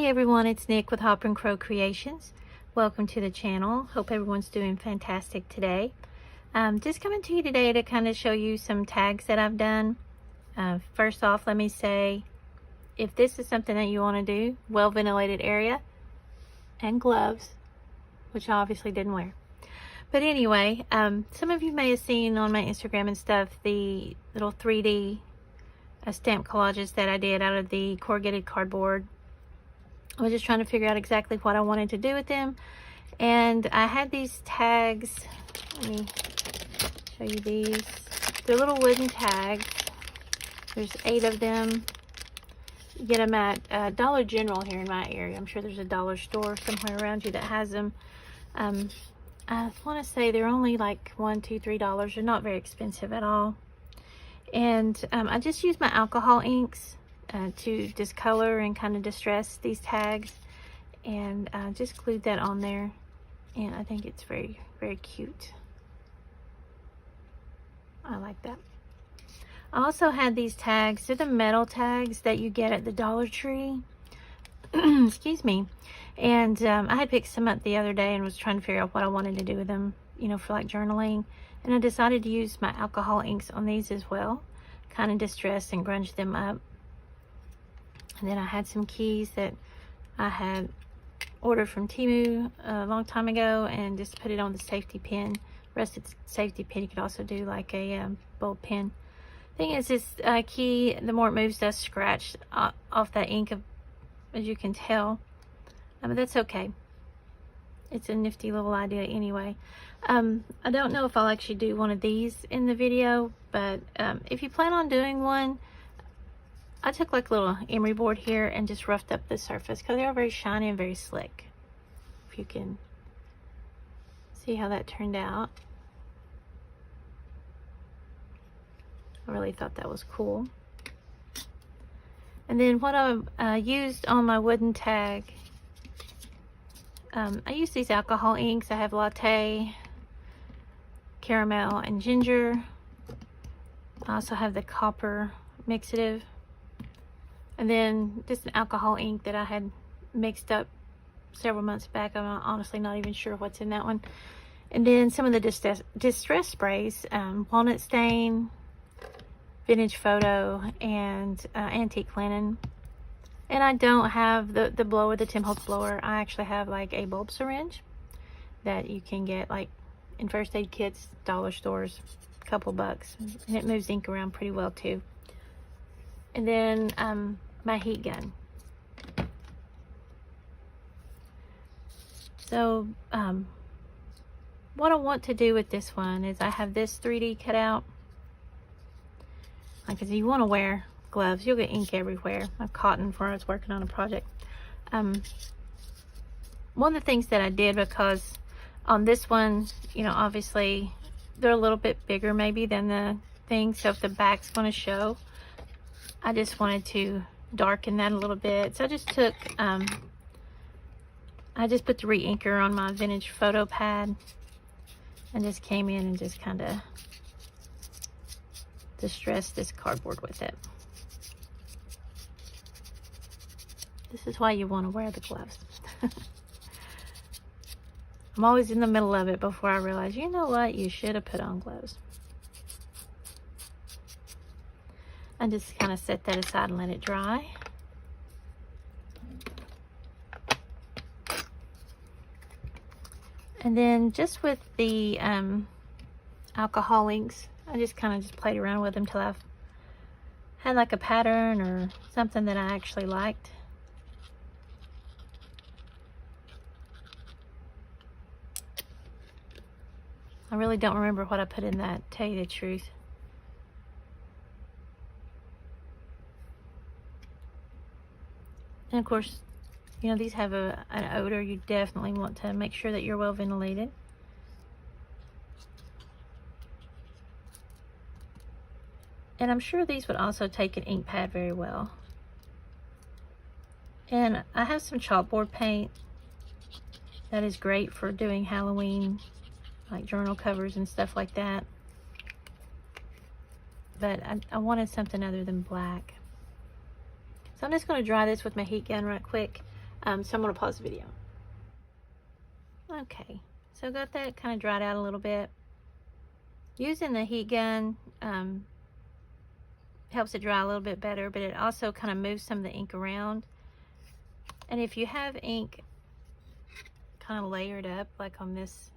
Hey everyone, it's Nick with Hopper and Crow Creations. Welcome to the channel. Hope everyone's doing fantastic today. Just coming to you today to kind of show you some tags that I've done. First off, let me say, if this is something that you want to do, well-ventilated area and gloves, which I obviously didn't wear. But anyway, some of you may have seen on my Instagram and stuff the little 3D stamp collages that I did out of the corrugated cardboard. I was just trying to figure out exactly what I wanted to do with them. And I had these tags. Let me show you these. They're little wooden tags. There's 8 of them. You get them at Dollar General here in my area. I'm sure there's a dollar store somewhere around you that has them. I want to say they're only like $1, $2, $3. They're not very expensive at all. And I just used my alcohol inks to discolor and kind of distress these tags, and just glued that on there, and I think it's very, very cute. I like that. I also had these tags. They're the metal tags that you get at the Dollar Tree. Excuse me. And I had picked some up the other day and was trying to figure out what I wanted to do with them, you know, for like journaling, and I decided to use my alcohol inks on these as well, kind of distress and grunge them up. And then I had some keys that I had ordered from Temu a long time ago, and just put it on the safety pin, rusted safety pin. You could also do like a bulb pin. Thing is, this key, the more it moves, does scratch off that ink, as you can tell. But that's okay. It's a nifty little idea anyway. I don't know if I'll actually do one of these in the video, but if you plan on doing one, I took like a little emery board here and just roughed up the surface because they are very shiny and very slick. If you can see how that turned out. I really thought that was cool. And then what I used on my wooden tag, I used these alcohol inks. I have latte, caramel, and ginger. I also have the copper mixative. And then just an alcohol ink that I had mixed up several months back. I'm honestly not even sure what's in that one. And then some of the distress sprays, walnut stain, vintage photo, and antique linen. And I don't have the blower, the Tim Holtz blower. I actually have like a bulb syringe that you can get like in first aid kits, dollar stores, a couple bucks. And it moves ink around pretty well too. And then my heat gun. So what I want to do with this one is I have this 3D cut out. Like, if you want to wear gloves, you'll get ink everywhere. I've cotton before I was working on a project. One of the things that I did, because on this one, you know, obviously they're a little bit bigger maybe than the thing, so if the back's going to show, I just wanted to darken that a little bit. So I just took, I just put the re-inker on my vintage photo pad and just came in and just kind of distressed this cardboard with it. This is why you want to wear the gloves. I'm always in the middle of it before I realize, you know what, you should have put on gloves. And just kind of set that aside and let it dry. And then just with the alcohol inks, I just kind of just played around with them till I've had like a pattern or something that I actually liked. I really don't remember what I put in that, to tell you the truth. And of course, you know, these have an odor. You definitely want to make sure that you're well ventilated. And I'm sure these would also take an ink pad very well. And I have some chalkboard paint that is great for doing Halloween, like journal covers and stuff like that. But I wanted something other than black. So I'm just going to dry this with my heat gun right quick. So I'm going to pause the video. Okay, so got that kind of dried out a little bit. Using the heat gun helps it dry a little bit better, but it also kind of moves some of the ink around. And if you have ink kind of layered up, like on this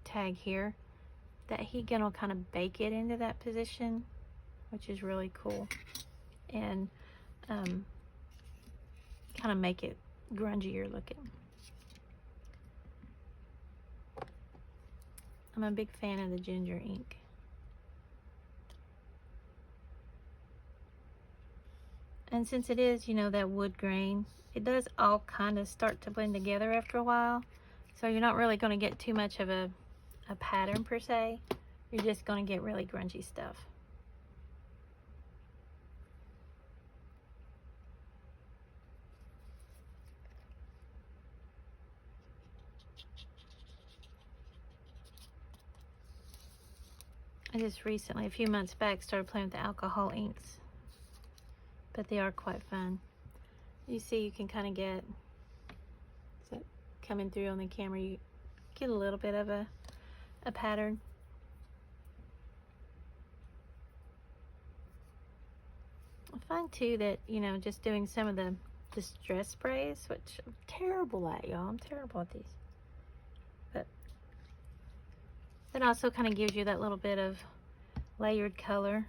tag here, that heat gun will kind of bake it into that position, which is really cool, and kind of make it grungier looking. I'm a big fan of the ginger ink. And since it is, you know, that wood grain, it does all kind of start to blend together after a while. So you're not really going to get too much of a pattern per se. You're just going to get really grungy stuff. I just recently, a few months back, started playing with the alcohol inks, but they are quite fun. You see, you can kind of get, so coming through on the camera, you get a little bit of a pattern. I find too that, you know, just doing some of the distress sprays, which I'm terrible at, y'all. I'm terrible at these. But that also kind of gives you that little bit of layered color.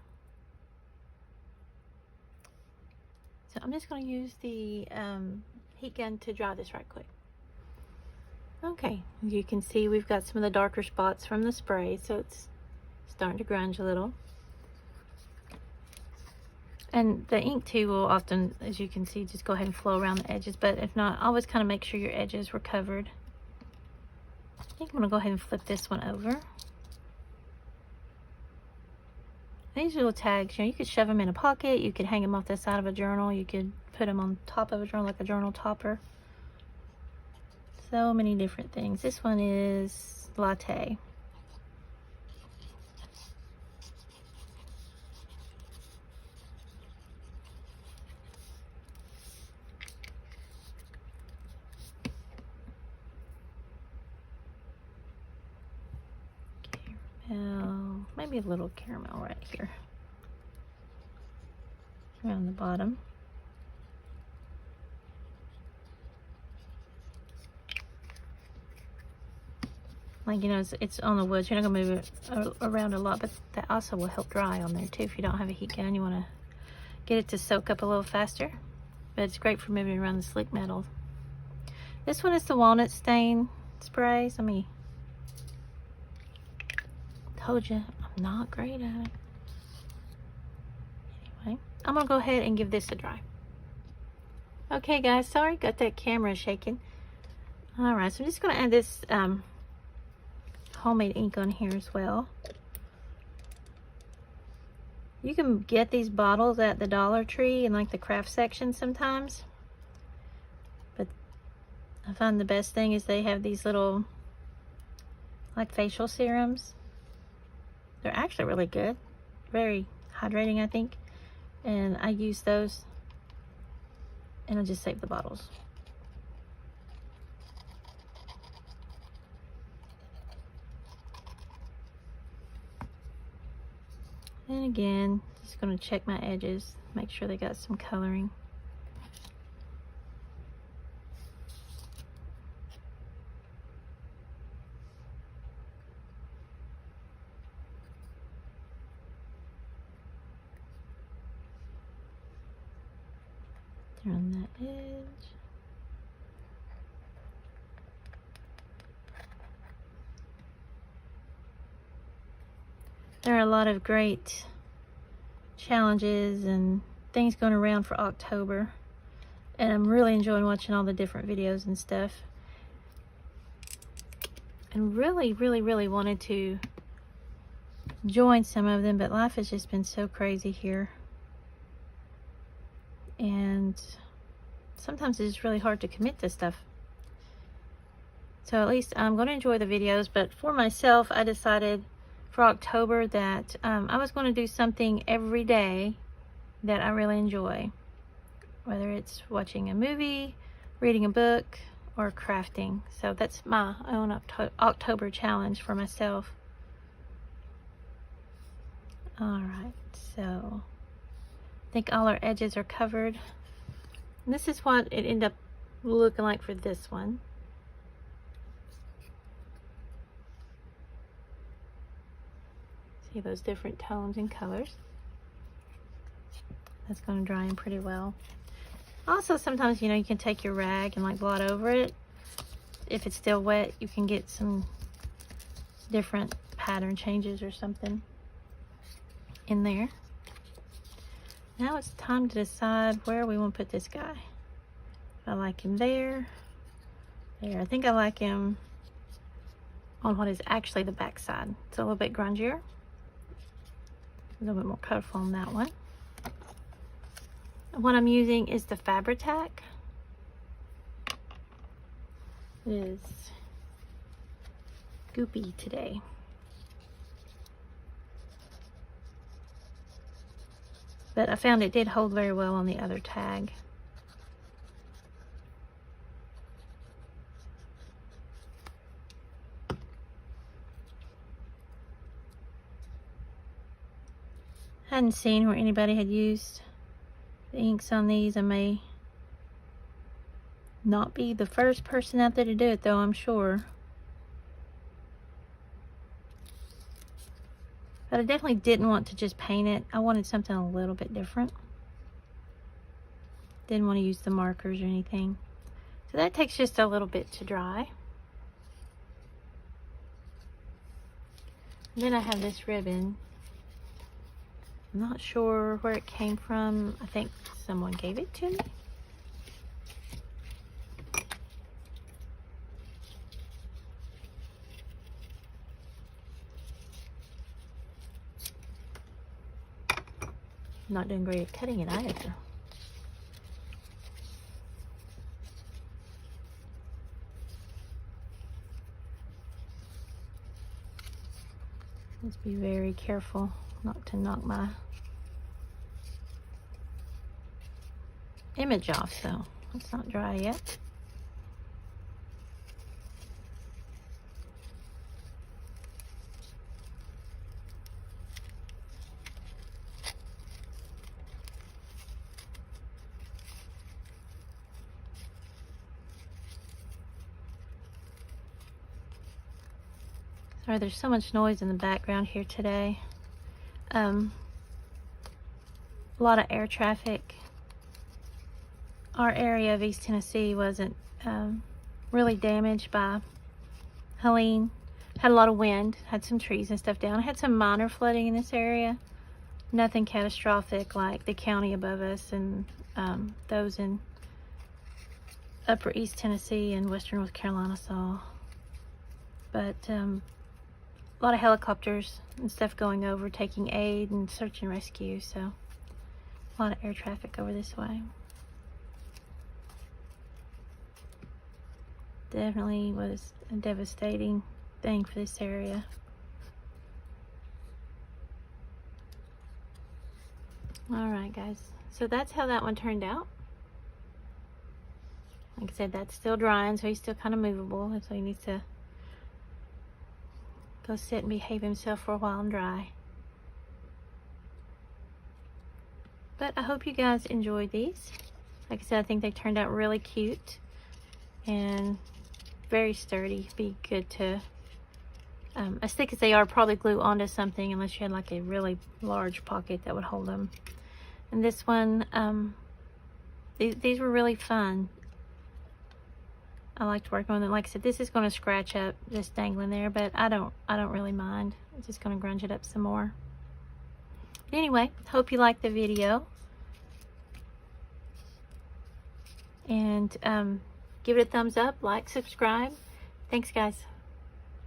So I'm just going to use the heat gun to dry this right quick. Okay, as you can see, we've got some of the darker spots from the spray, so it's starting to grunge a little. And the ink too will often, as you can see, just go ahead and flow around the edges, but if not, always kind of make sure your edges were covered. I think I'm going to go ahead and flip this one over. These little tags, you know, you could shove them in a pocket, you could hang them off the side of a journal, you could put them on top of a journal like a journal topper. So many different things. This one is latte. Caramel, maybe a little caramel right here around the bottom. Like, you know, it's on the wood, so you're not gonna move it around a lot, but that also will help dry on there too. If you don't have a heat gun, you want to get it to soak up a little faster, but it's great for moving around the slick metal. This one is the walnut stain spray. So let me, told you I'm not great at it. Anyway, I'm gonna go ahead and give this a dry. Okay guys, sorry, got that camera shaking. All right, so I'm just gonna add this homemade ink on here as well. You can get these bottles at the Dollar Tree in like the craft section sometimes, but I find the best thing is they have these little like facial serums. They're actually really good, very hydrating, I think, and I use those and I just save the bottles. And again, just going to check my edges, make sure they got some coloring. Around that edge. There are a lot of great challenges and things going around for October, and I'm really enjoying watching all the different videos and stuff, and really wanted to join some of them, but life has just been so crazy here, and sometimes it's really hard to commit to stuff. So at least I'm going to enjoy the videos, but for myself, I decided for October that I was going to do something every day that I really enjoy, whether it's watching a movie, reading a book, or crafting. So that's my own October challenge for myself. Alright, so I think all our edges are covered. And this is what it ended up looking like for this one. See those different tones and colors. That's going to dry in pretty well. Also, sometimes, you know, you can take your rag and like blot over it. If it's still wet, you can get some different pattern changes or something in there. Now it's time to decide where we want to put this guy. I like him there. There. I think I like him on what is actually the back side. It's a little bit grungier. A little bit more colorful on that one. What I'm using is the Fabri-Tac. It is goopy today. But I found it did hold very well on the other tag. Hadn't seen where anybody had used the inks on these. I may not be the first person out there to do it though, I'm sure. But I definitely didn't want to just paint it. I wanted something a little bit different. Didn't want to use the markers or anything. So that takes just a little bit to dry. And then I have this ribbon. I'm not sure where it came from. I think someone gave it to me. I'm not doing great at cutting it either. Let's be very careful not to knock my image off, so it's not dry yet. Sorry, there's so much noise in the background here today. A lot of air traffic. Our area of East Tennessee wasn't really damaged by Helene. Had a lot of wind, had some trees and stuff down. I had some minor flooding in this area. Nothing catastrophic like the county above us and those in upper East Tennessee and western North Carolina saw. But a lot of helicopters and stuff going over, taking aid and search and rescue, so a lot of air traffic over this way. Definitely was a devastating thing for this area. Alright guys, so that's how that one turned out. Like I said, that's still drying, so he's still kind of movable, so he needs to go sit and behave himself for a while and dry. But I hope you guys enjoyed these. Like I said, I think they turned out really cute and very sturdy. Be good to, as thick as they are, probably glue onto something unless you had like a really large pocket that would hold them. And this one, these were really fun. I liked working on them. Like I said, this is going to scratch up just dangling there, but I don't really mind. I'm just going to grunge it up some more. But anyway, hope you liked the video. And give it a thumbs up, like, subscribe. Thanks, guys.